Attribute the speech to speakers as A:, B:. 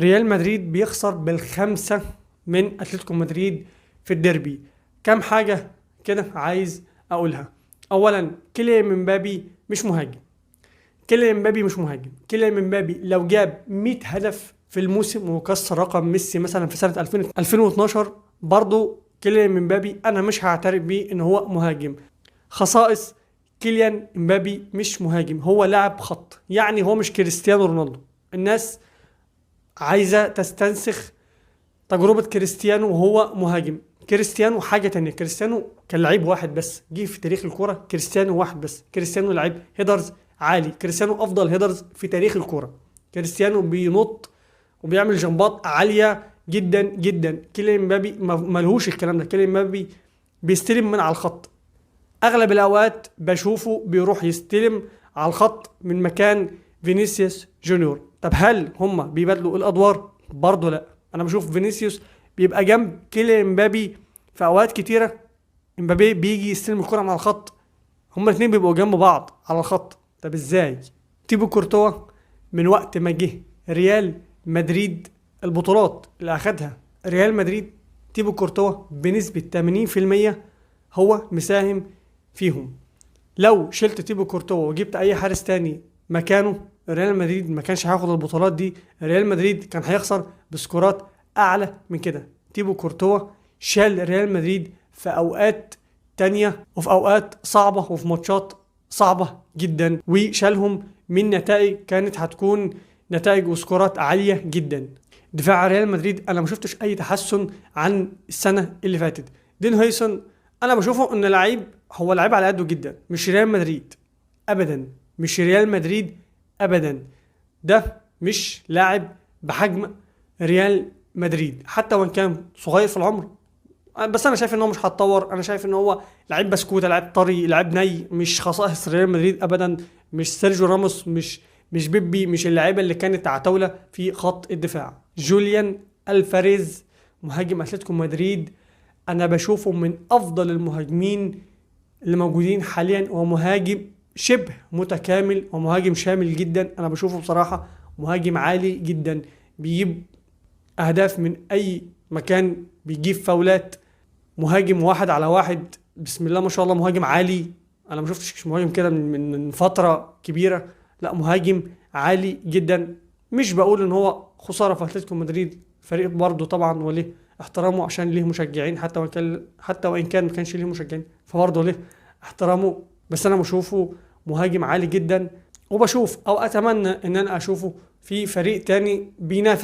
A: ريال مدريد بيخسر بالخمسة من اتلتيكو مدريد في الديربي. كام حاجة كده عايز اقولها. اولا، كيليان امبابي مش مهاجم. كيليان امبابي مش مهاجم. كيليان امبابي لو جاب 100 هدف في الموسم وكسر رقم ميسي مثلا في سنة 2012، برضه كيليان امبابي انا مش هعترف بيه ان هو مهاجم. خصائص كيليان امبابي: مش مهاجم، هو لاعب خط، يعني هو مش كريستيانو رونالدو. الناس عايزة تستنسخ تجربة كريستيانو وهو مهاجم. كريستيانو حاجة تانية. كريستيانو كان لعيب واحد بس جه في تاريخ الكرة، كريستيانو واحد بس. كريستيانو لعيب هيدرز عالي، كريستيانو أفضل هيدرز في تاريخ الكرة. كريستيانو بينط وبيعمل جمبات عالية جدا جدا. كيليان مبابي ملهوش الكلام ده. كيليان مبابي بيستلم من على الخط، أغلب الأوقات بشوفه بيروح يستلم على الخط من مكان فينيسيوس جونيور. طب هل هما بيبادلوا الأدوار؟ برضه لا. انا بشوف فينيسيوس بيبقى جنب كيليان امبابي في اوقات كتيره. امبابي بيجي يستلم الكره من على الخط، هما الاثنين بيبقوا جنب بعض على الخط. طب ازاي؟ تيبو كورتوا من وقت ما جه ريال مدريد، البطولات اللي اخدها ريال مدريد تيبو كورتوا بنسبه 80% هو مساهم فيهم. لو شلت تيبو كورتوا وجبت اي حارس تاني مكانه، ريال مدريد ما كانش هياخد البطولات دي. ريال مدريد كان هيخسر بسكورات اعلى من كده. تيبو كورتوا شال ريال مدريد في اوقات تانية وفي اوقات صعبة وفي ماتشات صعبة جدا، وشالهم من نتائج كانت هتكون نتائج وسكورات عالية جدا. دفاع ريال مدريد انا ما شفتش اي تحسن عن السنة اللي فاتت. دين هيسون انا بشوفه ان لعيب، هو لعيب على قده جدا، مش ريال مدريد ابدا. مش ريال مدريد ابدا. ده مش لاعب بحجم ريال مدريد حتى وان كان صغير في العمر. بس انا شايف ان هو مش هتطور. انا شايف ان هو لعيب بسكوته، لعيب طري، لعيب ني، مش خصائص ريال مدريد ابدا. مش سيرجيو راموس، مش بيبي، مش اللعيبه اللي كانت عتاوله في خط الدفاع. جوليان الفاريز مهاجم اتلتيكو مدريد انا بشوفه من افضل المهاجمين اللي موجودين حاليا، ومهاجم شبه متكامل ومهاجم شامل جدا. انا بشوفه بصراحة مهاجم عالي جدا، بيجيب اهداف من اي مكان، بيجيب فاولات، مهاجم واحد على واحد، بسم الله ما شاء الله، مهاجم عالي. انا ما شفتش مهاجم كده من فترة كبيرة. لا، مهاجم عالي جدا. مش بقول ان هو خسارة في اتلتيكو مدريد، فريق برضه طبعا وليه احترامه عشان ليه مشجعين، حتى وان كان ما كانش ليه مشجعين فبرضه ليه احترامه. بس انا بشوفه مهاجم عالي جدا، وبشوف او اتمنى ان انا اشوفه في فريق تاني بينافس